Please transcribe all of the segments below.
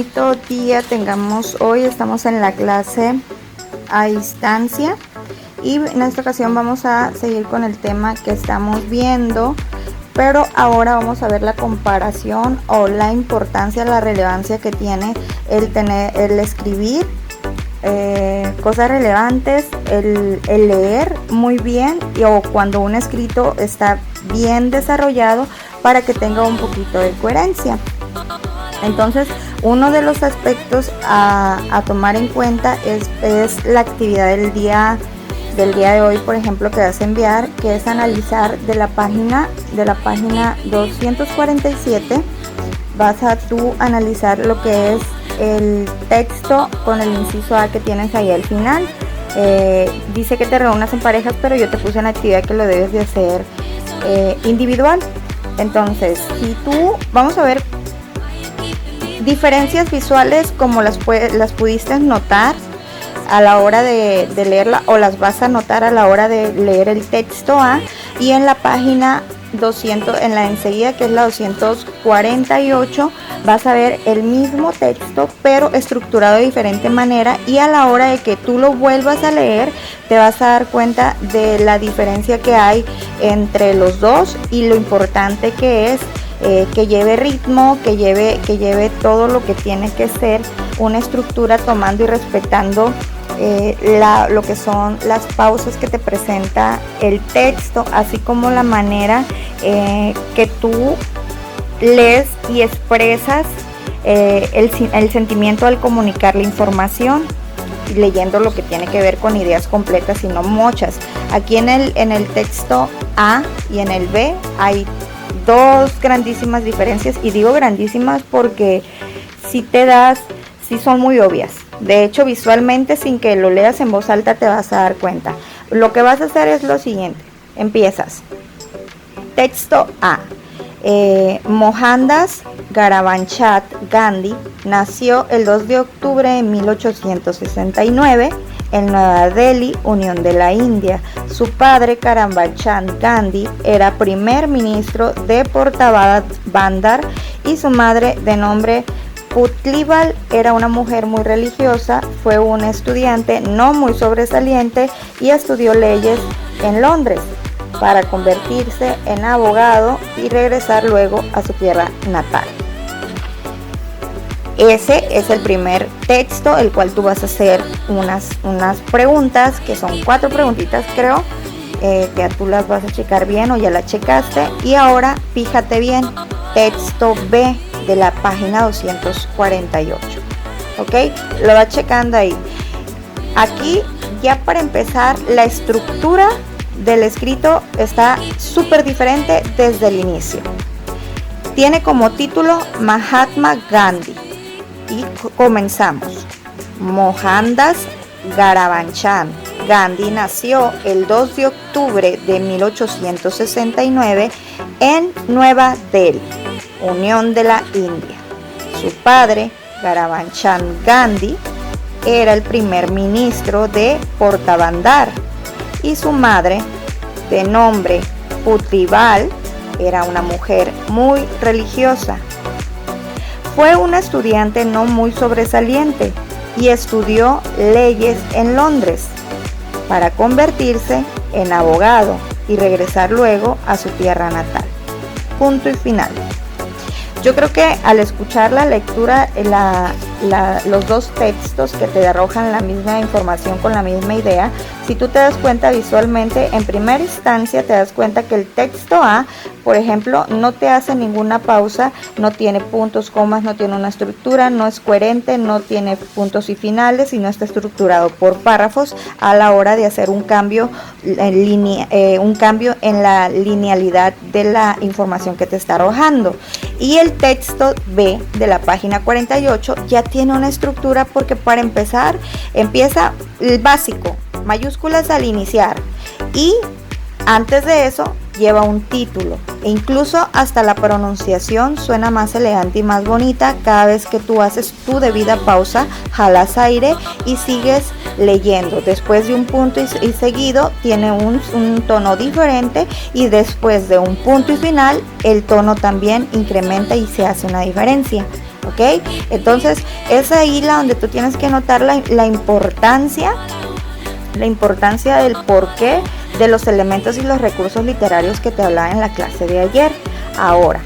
bonito día tengamos hoy. Estamos en la clase a distancia y en esta ocasión vamos a seguir con el tema que estamos viendo, pero ahora vamos a ver la comparación o la importancia, la relevancia que tiene el escribir cosas relevantes, el leer muy bien o cuando un escrito está bien desarrollado para que tenga un poquito de coherencia. Entonces, uno de los aspectos a tomar en cuenta es la actividad del día de hoy, por ejemplo, que vas a enviar, que es analizar de la página 247. Vas a tú analizar lo que es el texto con el inciso A que tienes ahí al final. Dice que te reúnas en parejas, pero yo te puse una actividad que lo debes de hacer individual. Entonces, vamos a ver diferencias visuales como las pudiste notar a la hora de leerla, o las vas a notar a la hora de leer el texto A, y en la página 200, en la enseguida, que es la 248, vas a ver el mismo texto pero estructurado de diferente manera, y a la hora de que tú lo vuelvas a leer te vas a dar cuenta de la diferencia que hay entre los dos y lo importante que es que lleve ritmo, que lleve todo lo que tiene que ser una estructura, tomando y respetando lo que son las pausas que te presenta el texto, así como la manera que tú lees y expresas el sentimiento al comunicar la información, leyendo lo que tiene que ver con ideas completas y no mochas. Aquí en el texto A y en el B hay dos grandísimas diferencias, y digo grandísimas porque si son muy obvias. De hecho, visualmente, sin que lo leas en voz alta, te vas a dar cuenta. Lo que vas a hacer es lo siguiente: empiezas. Texto A. Mohandas Garavanchand Gandhi nació el 2 de octubre de 1869 en Nueva Delhi, Unión de la India. Su padre, Karamchand Gandhi, era primer ministro de Portabandar, y su madre, de nombre Putlibal, era una mujer muy religiosa. Fue una estudiante no muy sobresaliente y estudió leyes en Londres para convertirse en abogado y regresar luego a su tierra natal. Ese es el primer texto, el cual tú vas a hacer unas preguntas, que son 4 preguntitas, creo, que tú las vas a checar bien o ya las checaste. Y ahora fíjate bien, texto B de la página 248, ¿ok? Lo vas checando ahí. Aquí, ya para empezar, la estructura del escrito está súper diferente desde el inicio. Tiene como título Mahatma Gandhi. Y comenzamos. Mohandas Garavanchand Gandhi nació el 2 de octubre de 1869 en Nueva Delhi, Unión de la India. Su padre, Garavanchand Gandhi, era el primer ministro de Portabandar, y su madre, de nombre Putlibal, era una mujer muy religiosa. Fue una estudiante no muy sobresaliente y estudió leyes en Londres para convertirse en abogado y regresar luego a su tierra natal. Punto y final. Yo creo que al escuchar la lectura, los dos textos que te arrojan la misma información con la misma idea, si tú te das cuenta visualmente, en primera instancia te das cuenta que el texto A, por ejemplo, no te hace ninguna pausa, no tiene puntos, comas, no tiene una estructura, no es coherente, no tiene puntos y finales, y no está estructurado por párrafos a la hora de hacer un cambio en la linealidad de la información que te está arrojando. Y el texto B de la página 48 ya tiene una estructura, porque para empezar empieza el básico, mayúsculas al iniciar, y antes de eso lleva un título, e incluso hasta la pronunciación suena más elegante y más bonita cada vez que tú haces tu debida pausa, jalas aire y sigues leyendo. Después de un punto y seguido tiene un tono diferente, y después de un punto y final el tono también incrementa y se hace una diferencia. ¿ok? Entonces es ahí donde tú tienes que notar la importancia del porqué de los elementos y los recursos literarios que te hablaba en la clase de ayer. Ahora,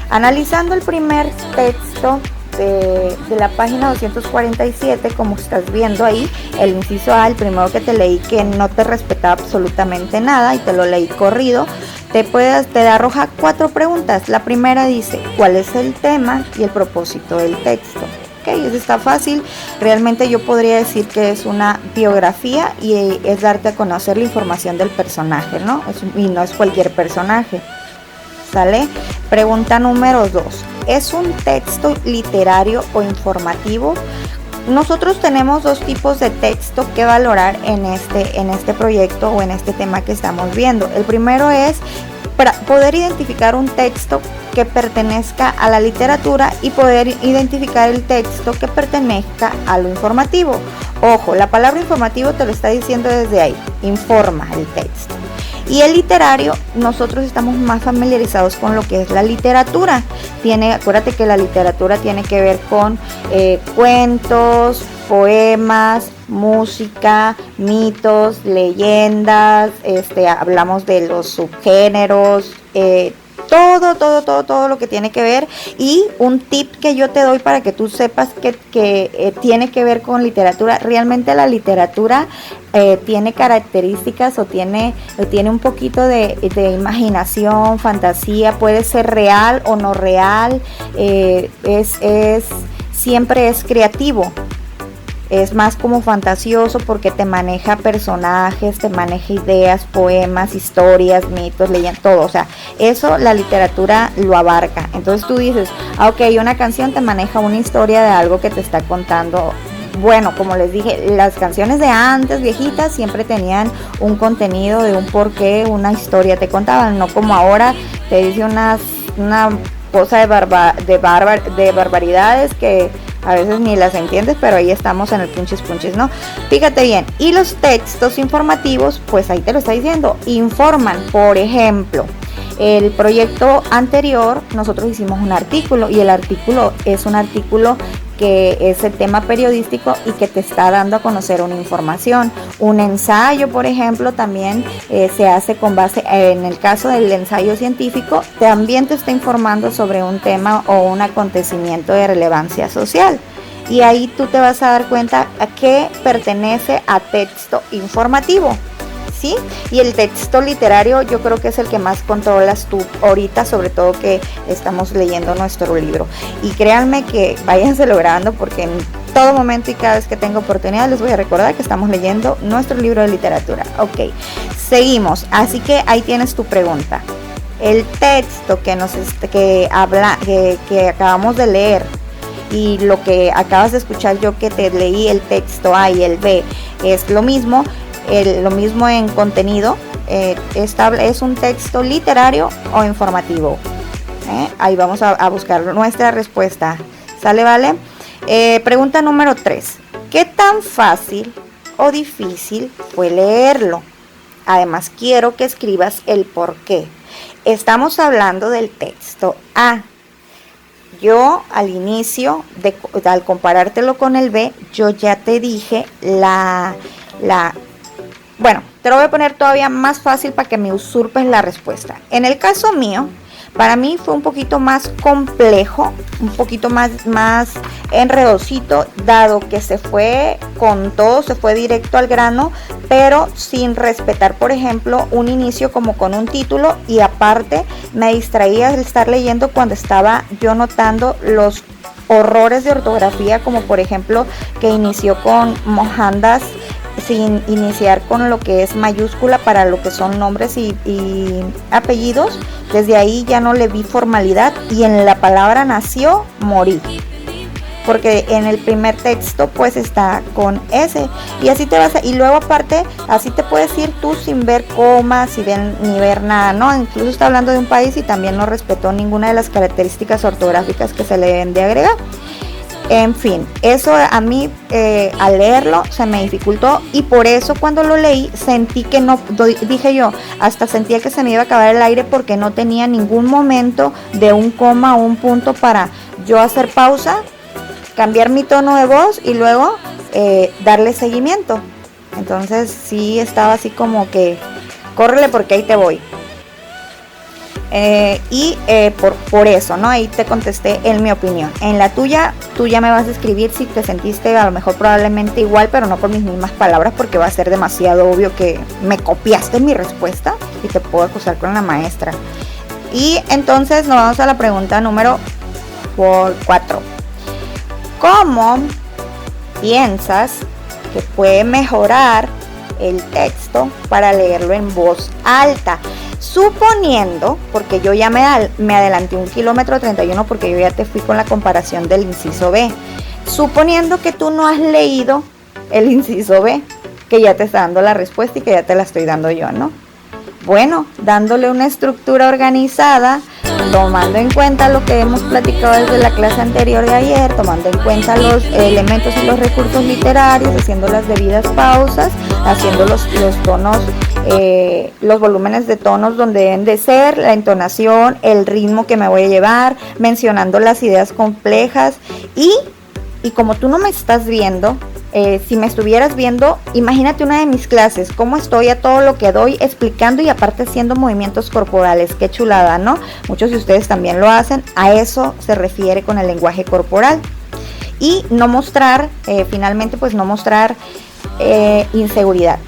analizando el primer texto de la página 247, como estás viendo ahí, el inciso A, el primero que te leí, que no te respetaba absolutamente nada y te lo leí corrido, te arroja 4 preguntas. La primera dice, ¿cuál es el tema y el propósito del texto? Okay, eso está fácil. Realmente yo podría decir que es una biografía y es darte a conocer la información del personaje, ¿no? Y no es cualquier personaje. ¿Sale? Pregunta número 2. ¿Es un texto literario o informativo? Nosotros tenemos 2 tipos de texto que valorar en este proyecto o en este tema que estamos viendo. El primero es para poder identificar un texto que pertenezca a la literatura y poder identificar el texto que pertenezca a lo informativo. Ojo, la palabra informativo te lo está diciendo desde ahí, informa el texto. Y el literario, nosotros estamos más familiarizados con lo que es la literatura. Acuérdate que la literatura tiene que ver con cuentos, poemas, música, mitos, leyendas, hablamos de los subgéneros, todo lo que tiene que ver. Y un tip que yo te doy para que tú sepas que tiene que ver con literatura. Realmente la literatura tiene características o tiene un poquito de imaginación, fantasía, puede ser real o no real, siempre es creativo. Es más como fantasioso porque te maneja personajes, te maneja ideas, poemas, historias, mitos, leyendas, todo. O sea, eso la literatura lo abarca. Entonces tú dices, ok, una canción te maneja una historia de algo que te está contando. Bueno, como les dije, las canciones de antes, viejitas, siempre tenían un contenido de un porqué, una historia te contaban. No como ahora te dice una cosa de barbaridades que a veces ni las entiendes, pero ahí estamos en el punches, ¿no? Fíjate bien, y los textos informativos, pues ahí te lo está diciendo, informan. Por ejemplo, el proyecto anterior, nosotros hicimos un artículo, y el artículo es un artículo que es el tema periodístico y que te está dando a conocer una información. Un ensayo, por ejemplo, también se hace con base, en el caso del ensayo científico, también te está informando sobre un tema o un acontecimiento de relevancia social. Y ahí tú te vas a dar cuenta a qué pertenece a texto informativo, ¿sí? Y el texto literario yo creo que es el que más controlas tú ahorita, sobre todo que estamos leyendo nuestro libro. Y créanme que váyanse logrando, porque en todo momento y cada vez que tengo oportunidad les voy a recordar que estamos leyendo nuestro libro de literatura. Ok, seguimos. Así que ahí tienes tu pregunta. El texto que acabamos de leer y lo que acabas de escuchar yo que te leí, el texto A y el B, es lo mismo. Lo mismo en contenido, es un texto literario o informativo. Ahí vamos a buscar nuestra respuesta. ¿Sale, vale? Pregunta número 3. ¿Qué tan fácil o difícil fue leerlo? Además, quiero que escribas el por qué. Estamos hablando del texto A. Yo al inicio, al comparártelo con el B, yo ya te dije bueno, te lo voy a poner todavía más fácil para que me usurpes la respuesta. En el caso mío, para mí fue un poquito más complejo, un poquito más enredosito, dado que se fue con todo, se fue directo al grano, pero sin respetar, por ejemplo, un inicio como con un título, y aparte me distraía de estar leyendo cuando estaba yo notando los horrores de ortografía, como por ejemplo que inició con mojandas sin iniciar con lo que es mayúscula para lo que son nombres y apellidos. Desde ahí ya no le vi formalidad, y en la palabra nació morí, porque en el primer texto pues está con S, y así te vas y luego aparte así te puedes ir tú sin ver comas ni ver nada, ¿no? Incluso está hablando de un país y también no respetó ninguna de las características ortográficas que se le deben de agregar. En fin, eso a mí al leerlo se me dificultó, y por eso cuando lo leí sentí que no, dije yo, hasta sentía que se me iba a acabar el aire porque no tenía ningún momento de un coma o un punto para yo hacer pausa, cambiar mi tono de voz y luego darle seguimiento. Entonces sí estaba así como que córrele porque ahí te voy. Por eso, ¿no? Ahí te contesté en mi opinión. En la tuya, tú ya me vas a escribir si te sentiste a lo mejor probablemente igual, pero no con mis mismas palabras, porque va a ser demasiado obvio que me copiaste mi respuesta y te puedo acusar con la maestra. Y entonces nos vamos a la pregunta número 4. ¿Cómo piensas que puede mejorar el texto para leerlo en voz alta? Suponiendo, porque yo ya me adelanté 1 kilómetro 31 porque yo ya te fui con la comparación del inciso B. Suponiendo que tú no has leído el inciso B, que ya te está dando la respuesta y que ya te la estoy dando yo, ¿no? Bueno, dándole una estructura organizada, tomando en cuenta lo que hemos platicado desde la clase anterior de ayer, tomando en cuenta los elementos y los recursos literarios, haciendo las debidas pausas, haciendo los tonos, los volúmenes de tonos donde deben de ser, la entonación, el ritmo que me voy a llevar, mencionando las ideas complejas y como tú no me estás viendo, si me estuvieras viendo, imagínate una de mis clases, cómo estoy a todo lo que doy explicando y aparte haciendo movimientos corporales. Qué chulada, ¿no? Muchos de ustedes también lo hacen. A eso se refiere con el lenguaje corporal. Y no mostrar, finalmente pues no mostrar inseguridad.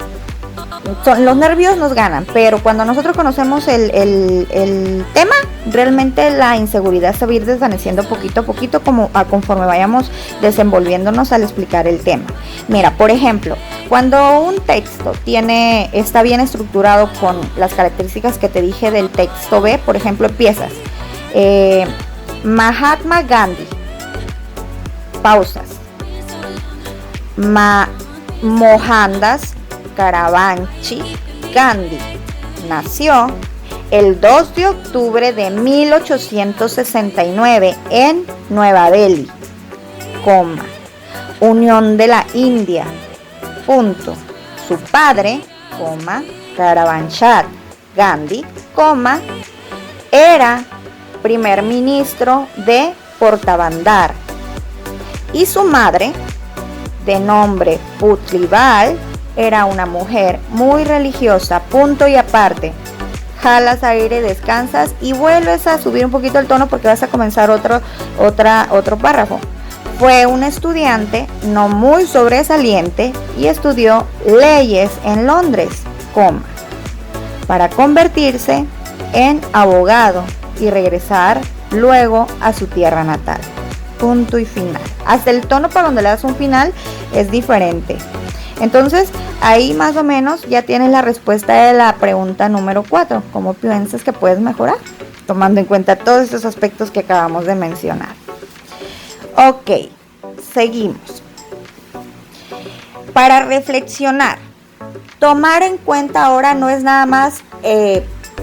Los nervios nos ganan, pero cuando nosotros conocemos el tema, realmente la inseguridad se va a ir desvaneciendo poquito a poquito conforme vayamos desenvolviéndonos al explicar el tema. Mira, por ejemplo, cuando un texto está bien estructurado con las características que te dije del texto B, por ejemplo, empiezas Mahatma Gandhi, pausas, Mohandas Karamchand Gandhi nació el 2 de octubre de 1869 en Nueva Delhi, Unión de la India, punto. Su padre, Karamchand Gandhi, era primer ministro de Portabandar y su madre, de nombre Putlibal, era una mujer muy religiosa, punto y aparte. Jalas aire, descansas y vuelves a subir un poquito el tono porque vas a comenzar otro párrafo. Fue un estudiante no muy sobresaliente y estudió leyes en Londres, para convertirse en abogado y regresar luego a su tierra natal. Punto y final. Hasta el tono para donde le das un final es diferente. Entonces, ahí más o menos ya tienes la respuesta de la pregunta número 4. ¿Cómo piensas que puedes mejorar? Tomando en cuenta todos estos aspectos que acabamos de mencionar. Ok, seguimos. Para reflexionar, tomar en cuenta ahora no es nada más,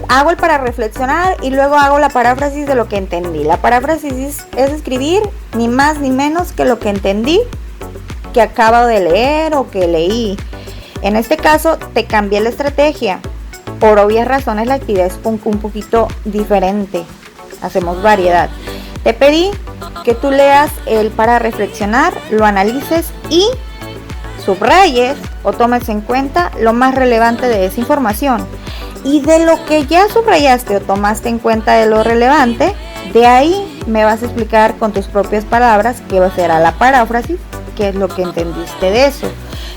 hago el para reflexionar y luego hago la paráfrasis de lo que entendí. La paráfrasis es escribir ni más ni menos que lo que entendí, que acabo de leer o que leí. En este caso te cambié la estrategia. Por obvias razones la actividad es un poquito diferente. Hacemos variedad. Te pedí que tú leas el para reflexionar, lo analices y subrayes o tomes en cuenta lo más relevante de esa información. Y de lo que ya subrayaste o tomaste en cuenta de lo relevante, de ahí me vas a explicar con tus propias palabras qué será la paráfrasis, qué es lo que entendiste de eso.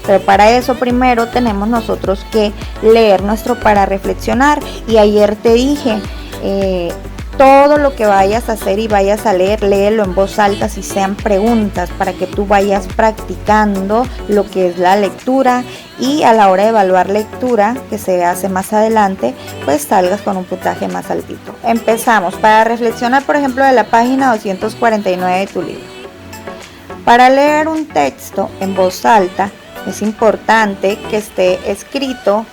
Pero para eso primero tenemos nosotros que leer nuestro para reflexionar. Y ayer te dije, todo lo que vayas a hacer y vayas a leer, léelo en voz alta si sean preguntas, para que tú vayas practicando lo que es la lectura y a la hora de evaluar lectura, que se hace más adelante, pues salgas con un puntaje más altito. Empezamos. Para reflexionar, por ejemplo, de la página 249 de tu libro. Para leer un texto en voz alta, es importante que esté escrito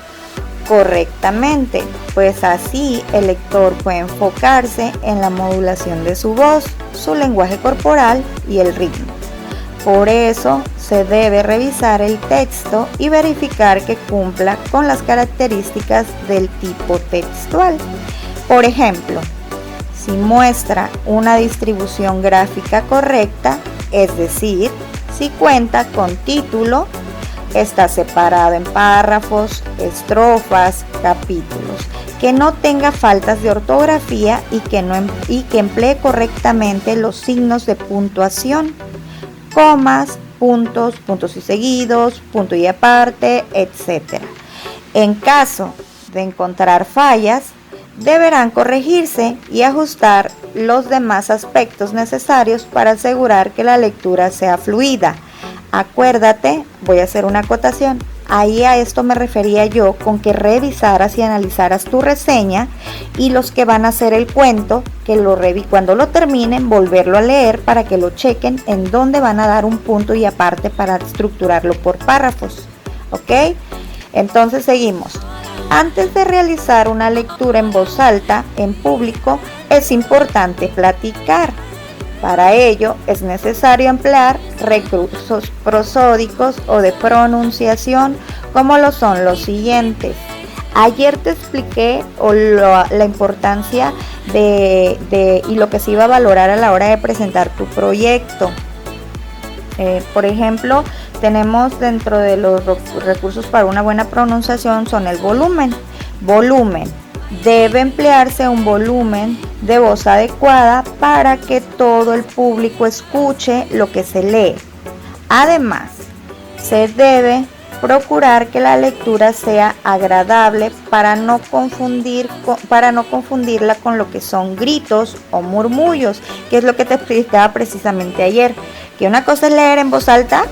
correctamente, pues así el lector puede enfocarse en la modulación de su voz, su lenguaje corporal y el ritmo. Por eso se debe revisar el texto y verificar que cumpla con las características del tipo textual. Por ejemplo, si muestra una distribución gráfica correcta, es decir, si cuenta con título, está separado en párrafos, estrofas, capítulos, que no tenga faltas de ortografía y que emplee correctamente los signos de puntuación, comas, puntos, puntos y seguidos, punto y aparte, etc. En caso de encontrar fallas, deberán corregirse y ajustar los demás aspectos necesarios para asegurar que la lectura sea fluida. Acuérdate, voy a hacer una acotación, ahí a esto me refería yo con que revisaras y analizaras tu reseña, y los que van a hacer el cuento, que cuando lo terminen, volverlo a leer para que lo chequen en dónde van a dar un punto y aparte para estructurarlo por párrafos. ¿Ok? Entonces seguimos. Antes de realizar una lectura en voz alta, en público, es importante platicar. Para ello es necesario emplear recursos prosódicos o de pronunciación, como lo son los siguientes. Ayer te expliqué la importancia y lo que se iba a valorar a la hora de presentar tu proyecto. Por ejemplo, tenemos dentro de los recursos para una buena pronunciación son el volumen. Debe emplearse un volumen de voz adecuada para que todo el público escuche lo que se lee. Además, se debe procurar que la lectura sea agradable para no confundirla con lo que son gritos o murmullos, que es lo que te explicaba precisamente ayer, que una cosa es leer en voz alta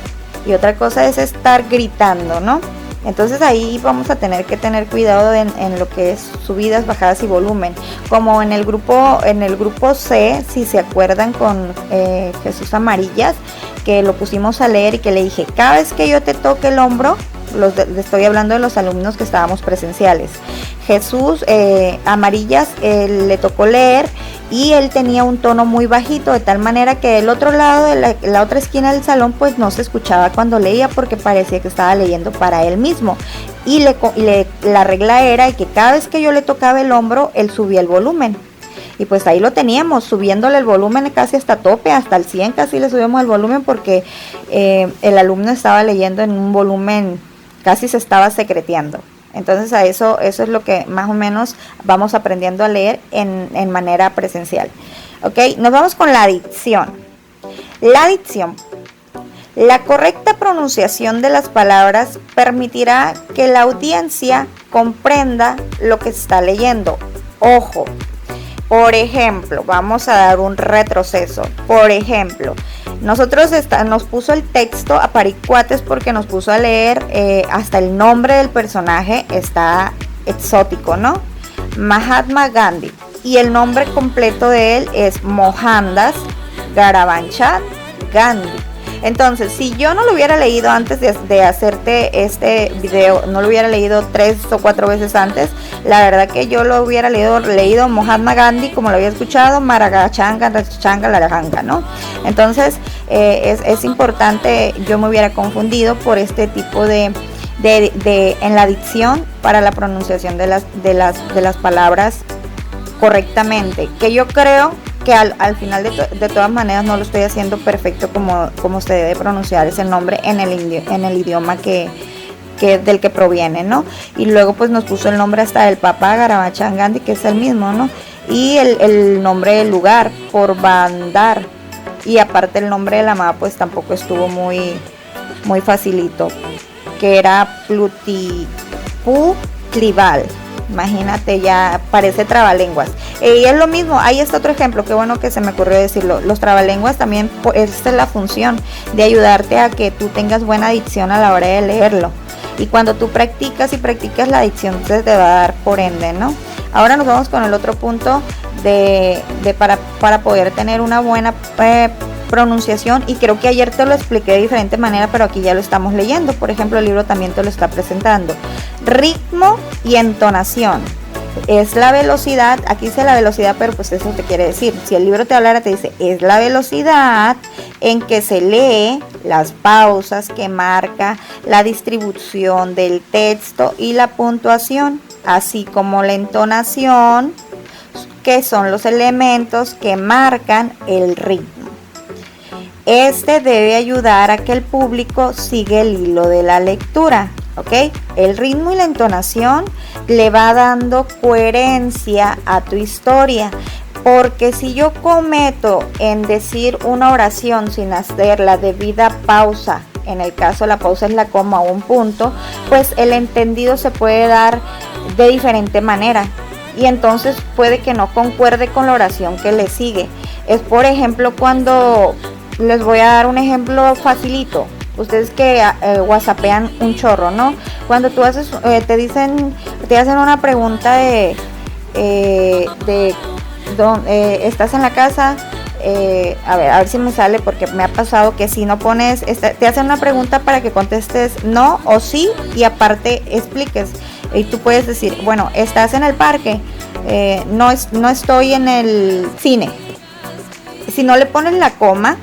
y otra cosa es estar gritando, ¿no? Entonces ahí vamos a tener que tener cuidado en lo que es subidas, bajadas y volumen. Como en el grupo C, si se acuerdan con Jesús Amarillas, que lo pusimos a leer y que le dije, cada vez que yo te toque el hombro, le estoy hablando de los alumnos que estábamos presenciales. Jesús Amarillas le tocó leer y él tenía un tono muy bajito, de tal manera que del otro lado de la otra esquina del salón pues no se escuchaba cuando leía, porque parecía que estaba leyendo para él mismo. Y la regla era que cada vez que yo le tocaba el hombro, él subía el volumen. Y pues ahí lo teníamos, subiéndole el volumen casi hasta tope, hasta el 100 casi le subimos el volumen, porque el alumno estaba leyendo en un volumen, casi se estaba secreteando. Entonces a eso es lo que más o menos vamos aprendiendo a leer en manera presencial. Ok, nos vamos con la dicción. La dicción. La correcta pronunciación de las palabras permitirá que la audiencia comprenda lo que está leyendo. Ojo. Por ejemplo, vamos a dar un retroceso. Por ejemplo, nosotros nos puso el texto a paricuates porque nos puso a leer hasta el nombre del personaje, está exótico, ¿no? Mahatma Gandhi. Y el nombre completo de él es Mohandas Garavanchad Gandhi. Entonces, si yo no lo hubiera leído antes de hacerte este video, no lo hubiera leído 3 o 4 veces antes, la verdad que yo lo hubiera leído Mahatma Gandhi como lo había escuchado, Maragachanga, Rachanga, Larajanga, ¿no? Entonces, es importante, yo me hubiera confundido por este tipo de en la dicción para la pronunciación de las palabras correctamente, que yo creo que al final de todas maneras no lo estoy haciendo perfecto como se debe pronunciar ese nombre en el idioma del que proviene, ¿no? Y luego pues nos puso el nombre hasta del Papa Garabachan Gandhi, que es el mismo, ¿no? Y el nombre del lugar, por Bandar, y aparte el nombre de la mamá pues tampoco estuvo muy facilito, que era Plutipu Clival. Imagínate, ya parece trabalenguas. Y es lo mismo, ahí está otro ejemplo, qué bueno que se me ocurrió decirlo. Los trabalenguas también, esta es la función de ayudarte a que tú tengas buena dicción a la hora de leerlo. Y cuando tú practicas la dicción se te va a dar por ende, ¿no? Ahora nos vamos con el otro punto para poder tener una buena pronunciación, y creo que ayer te lo expliqué de diferente manera, pero aquí ya lo estamos leyendo. Por ejemplo, el libro también te lo está presentando. Ritmo y entonación. Es la velocidad, aquí dice la velocidad, pero pues eso te quiere decir, si el libro te hablara te dice, es la velocidad en que se lee, las pausas que marca, la distribución del texto y la puntuación, así como la entonación que son los elementos que marcan el ritmo. Este debe ayudar a que el público siga el hilo de la lectura, ¿ok? El ritmo y la entonación le va dando coherencia a tu historia, porque si yo cometo en decir una oración sin hacer la debida pausa, en el caso la pausa es la coma o un punto, pues el entendido se puede dar de diferente manera y entonces puede que no concuerde con la oración que le sigue. Es por ejemplo cuando, les voy a dar un ejemplo facilito, ustedes que whatsappean un chorro, ¿no? Cuando tú haces, te hacen una pregunta de estás en la casa, a ver si me sale, porque me ha pasado que si no pones, te hacen una pregunta para que contestes no o sí y aparte expliques, y tú puedes decir, bueno, estás en el parque, no estoy en el cine. Si no le pones la coma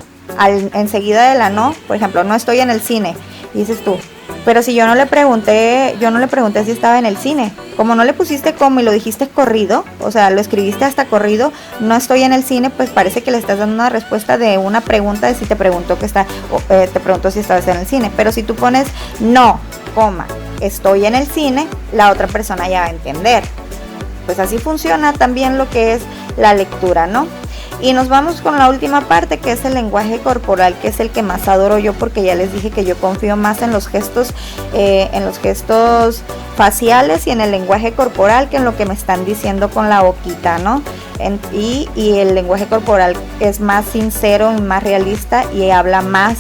enseguida de la no, por ejemplo, no estoy en el cine, y dices tú, pero si yo no le pregunté si estaba en el cine, como no le pusiste coma y lo dijiste corrido, o sea, lo escribiste hasta corrido, no estoy en el cine, pues parece que le estás dando una respuesta de una pregunta de si te preguntó te preguntó si estabas en el cine. Pero si tú pones no, coma, estoy en el cine, la otra persona ya va a entender. Pues así funciona también lo que es la lectura, ¿no? Y nos vamos con la última parte, que es el lenguaje corporal, que es el que más adoro yo, porque ya les dije que yo confío más en los gestos faciales y en el lenguaje corporal que en lo que me están diciendo con la boquita, ¿no? Y el lenguaje corporal es más sincero y más realista y habla más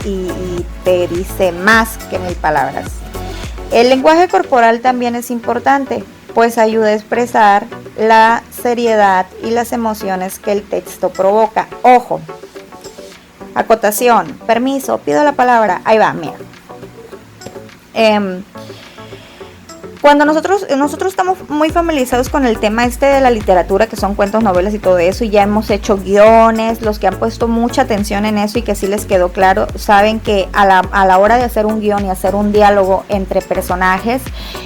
y te dice más que 1000 palabras. El lenguaje corporal también es importante, pues ayuda a expresar la seriedad y las emociones que el texto provoca. Ojo, acotación, permiso, pido la palabra, ahí va, mira. Cuando nosotros estamos muy familiarizados con el tema de la literatura, que son cuentos, novelas y todo eso, y ya hemos hecho guiones, los que han puesto mucha atención en eso y que sí les quedó claro, saben que a la hora de hacer un guión y hacer un diálogo entre personajes,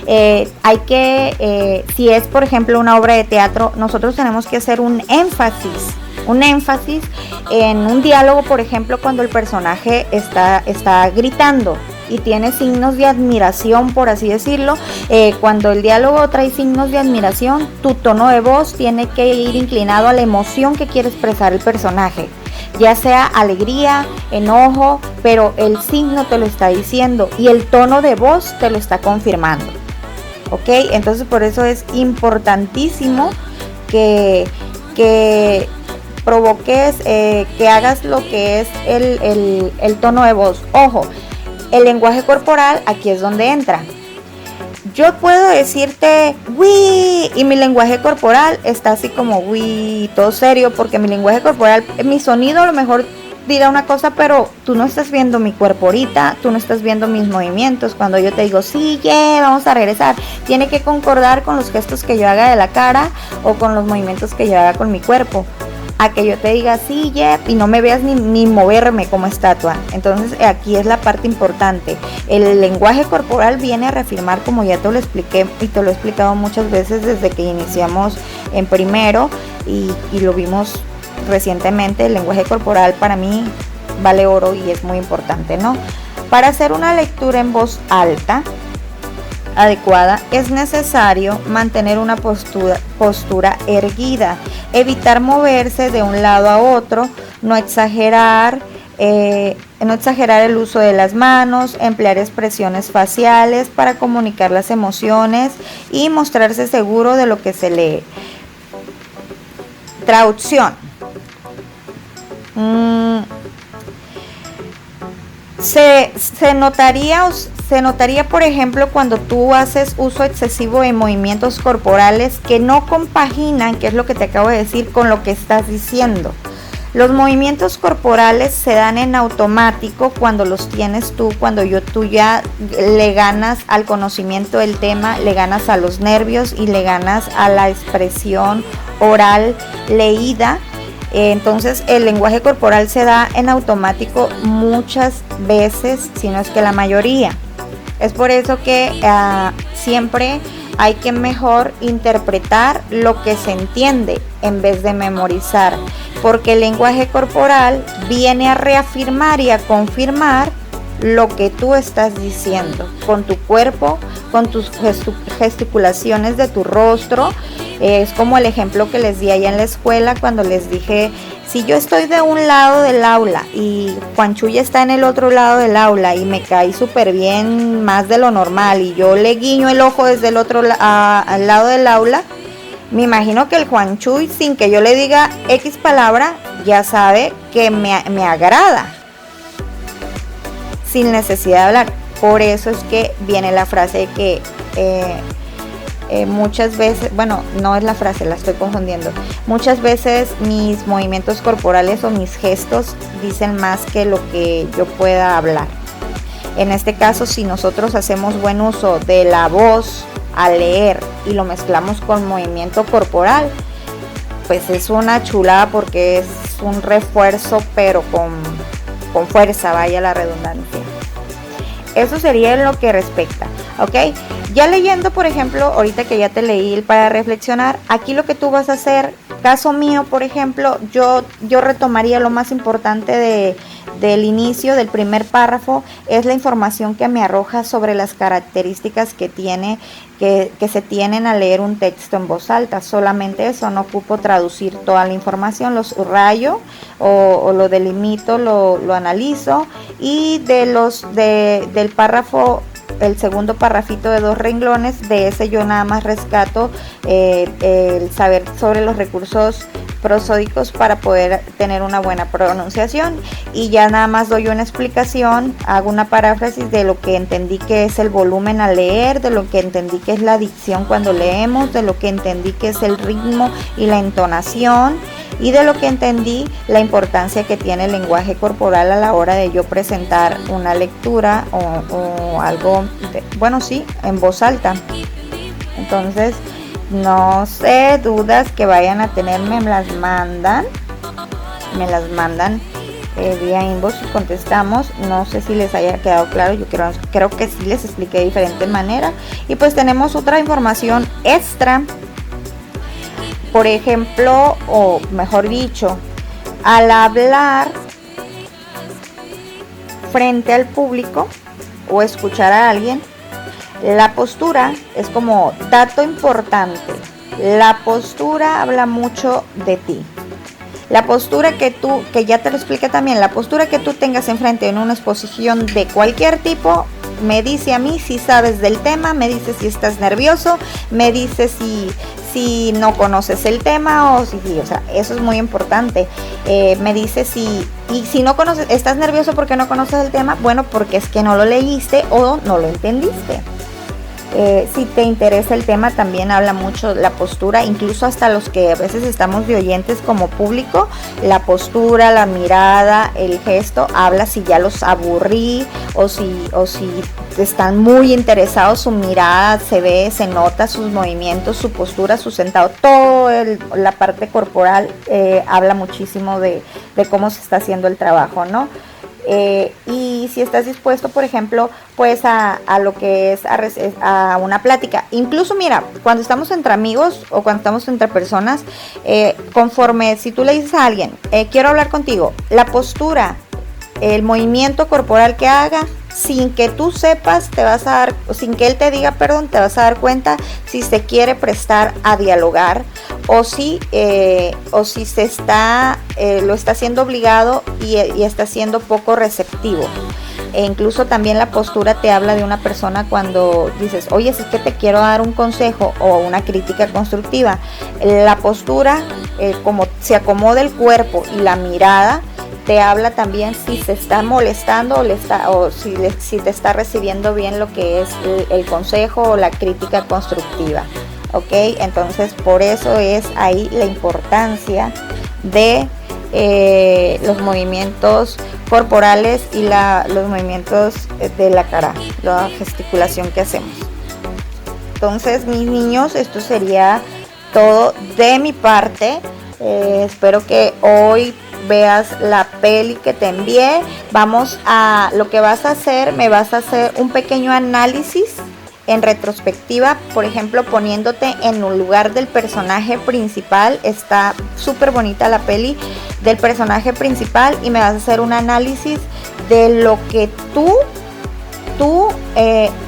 hay que, si es por ejemplo una obra de teatro, nosotros tenemos que hacer un énfasis en un diálogo, por ejemplo, cuando el personaje está gritando y tiene signos de admiración, por así decirlo. Cuando el diálogo trae signos de admiración, tu tono de voz tiene que ir inclinado a la emoción que quiere expresar el personaje, ya sea alegría, enojo, pero el signo te lo está diciendo y el tono de voz te lo está confirmando, ¿ok? Entonces por eso es importantísimo que provoques, que hagas lo que es el tono de voz. Ojo, el lenguaje corporal aquí es donde entra. Yo puedo decirte "uy" y mi lenguaje corporal está así como "uy", todo serio, porque mi lenguaje corporal, mi sonido a lo mejor dirá una cosa, pero tú no estás viendo mi cuerpo ahorita, tú no estás viendo mis movimientos. Cuando yo te digo "sí, vamos a regresar", tiene que concordar con los gestos que yo haga de la cara o con los movimientos que yo haga con mi cuerpo, a que yo te diga "sí, y no me veas ni moverme como estatua. Entonces aquí es la parte importante. El lenguaje corporal viene a reafirmar, como ya te lo expliqué y te lo he explicado muchas veces desde que iniciamos en primero y lo vimos recientemente. El lenguaje corporal para mí vale oro y es muy importante, ¿no? Para hacer una lectura en voz alta adecuada es necesario mantener una postura erguida, evitar moverse de un lado a otro, no exagerar el uso de las manos, emplear expresiones faciales para comunicar las emociones y mostrarse seguro de lo que se lee. Traducción. Se notaría, por ejemplo, cuando tú haces uso excesivo de movimientos corporales que no compaginan, que es lo que te acabo de decir, con lo que estás diciendo. Los movimientos corporales se dan en automático cuando los tienes tú, cuando tú ya le ganas al conocimiento del tema, le ganas a los nervios y le ganas a la expresión oral leída. Entonces el lenguaje corporal se da en automático muchas veces, si no es que la mayoría. Es por eso que siempre hay que mejor interpretar lo que se entiende en vez de memorizar, porque el lenguaje corporal viene a reafirmar y a confirmar lo que tú estás diciendo con tu cuerpo, con tus gesticulaciones de tu rostro. Es como el ejemplo que les di allá en la escuela cuando les dije, si yo estoy de un lado del aula y Juanchuy está en el otro lado del aula y me cae súper bien, más de lo normal, y yo le guiño el ojo desde el otro al lado del aula, me imagino que el Juanchuy, sin que yo le diga X palabra, ya sabe que me agrada, sin necesidad de hablar. Por eso es que viene la frase que muchas veces, bueno, no es la frase, la estoy confundiendo. Muchas veces mis movimientos corporales o mis gestos dicen más que lo que yo pueda hablar. En este caso, si nosotros hacemos buen uso de la voz al leer y lo mezclamos con movimiento corporal, pues es una chulada, porque es un refuerzo, pero con fuerza, vaya la redundancia. Eso sería en lo que respecta, ¿ok? Ya leyendo, por ejemplo, ahorita que ya te leí el para reflexionar, aquí lo que tú vas a hacer, caso mío, por ejemplo, yo retomaría lo más importante del inicio, del primer párrafo, es la información que me arroja sobre las características que se tienen al leer un texto en voz alta. Solamente eso, no ocupo traducir toda la información, lo subrayo o lo delimito, lo analizo, y del párrafo, el segundo parrafito de 2 renglones, de ese yo nada más rescato el saber sobre los recursos prosódicos para poder tener una buena pronunciación, y ya nada más doy una explicación, hago una paráfrasis de lo que entendí que es el volumen al leer, de lo que entendí que es la dicción cuando leemos, de lo que entendí que es el ritmo y la entonación, y de lo que entendí la importancia que tiene el lenguaje corporal a la hora de yo presentar una lectura o algo, bueno, sí, en voz alta. Entonces, no sé, dudas que vayan a tener, me las mandan vía inbox y contestamos. No sé si les haya quedado claro, yo creo que sí les expliqué de diferente manera. Y pues tenemos otra información extra. Por ejemplo, o mejor dicho, al hablar frente al público o escuchar a alguien, la postura es como dato importante. La postura habla mucho de ti. La postura que ya te lo expliqué también, la postura que tú tengas enfrente en una exposición de cualquier tipo, me dice a mí si sabes del tema, me dice si estás nervioso, me dice si no conoces el tema, o sea, eso es muy importante. Me dice si no conoces, estás nervioso porque no conoces el tema, bueno, porque es que no lo leíste o no lo entendiste. Si te interesa el tema, también habla mucho la postura, incluso hasta los que a veces estamos de oyentes como público, la postura, la mirada, el gesto, habla si ya los aburrí o si están muy interesados, su mirada se ve, se nota, sus movimientos, su postura, su sentado, toda la parte corporal habla muchísimo de cómo se está haciendo el trabajo, ¿no? Y si estás dispuesto, por ejemplo, pues a lo que es a una plática, incluso mira, cuando estamos entre amigos o cuando estamos entre personas, conforme si tú le dices a alguien, quiero hablar contigo, la postura, el movimiento corporal que haga, sin que tú sepas, sin que él te diga, perdón, te vas a dar cuenta si se quiere prestar a dialogar o si se está, lo está haciendo obligado y está siendo poco receptivo. E incluso también la postura te habla de una persona cuando dices, oye, si es que te quiero dar un consejo o una crítica constructiva. La postura, como se acomoda el cuerpo y la mirada, te habla también si se está molestando o si te está recibiendo bien lo que es el consejo o la crítica constructiva. ¿Ok? Entonces, por eso es ahí la importancia de los movimientos corporales y los movimientos de la cara, la gesticulación que hacemos. Entonces, mis niños, esto sería todo de mi parte. Espero que hoy veas la peli que te envié. Lo que vas a hacer, me vas a hacer un pequeño análisis en retrospectiva, por ejemplo, poniéndote en un lugar del personaje principal. Está súper bonita la peli del personaje principal y me vas a hacer un análisis de lo que tú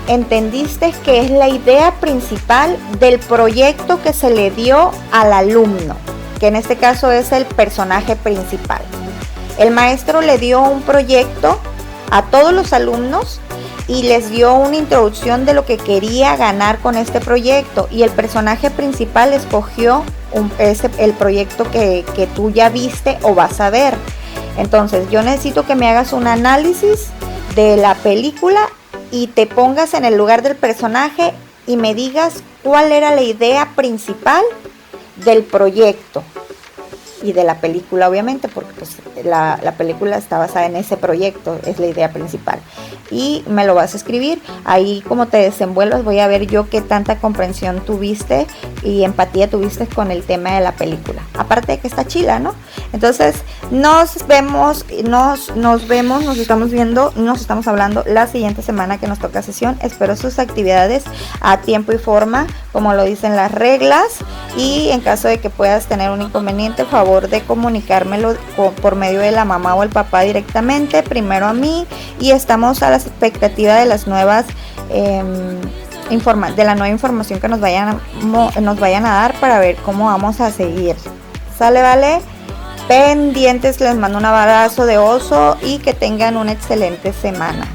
entendiste que es la idea principal del proyecto que se le dio al alumno, que en este caso es el personaje principal. El maestro le dio un proyecto a todos los alumnos y les dio una introducción de lo que quería ganar con este proyecto, y el personaje principal escogió el proyecto que tú ya viste o vas a ver. Entonces yo necesito que me hagas un análisis de la película y te pongas en el lugar del personaje y me digas cuál era la idea principal del proyecto y de la película, obviamente, porque pues la película está basada en ese proyecto, es la idea principal. Y me lo vas a escribir. Ahí como te desenvuelvas voy a ver yo qué tanta comprensión tuviste y empatía tuviste con el tema de la película. Aparte de que está chila, ¿no? Entonces nos estamos hablando la siguiente semana que nos toca sesión. Espero sus actividades a tiempo y forma, como lo dicen las reglas, y en caso de que puedas tener un inconveniente, favor de comunicármelo por medio de la mamá o el papá directamente, primero a mí, y estamos a la expectativa de las nuevas de la nueva información que nos vayan a dar para ver cómo vamos a seguir. ¿Sale, vale? Pendientes, les mando un abrazo de oso y que tengan una excelente semana.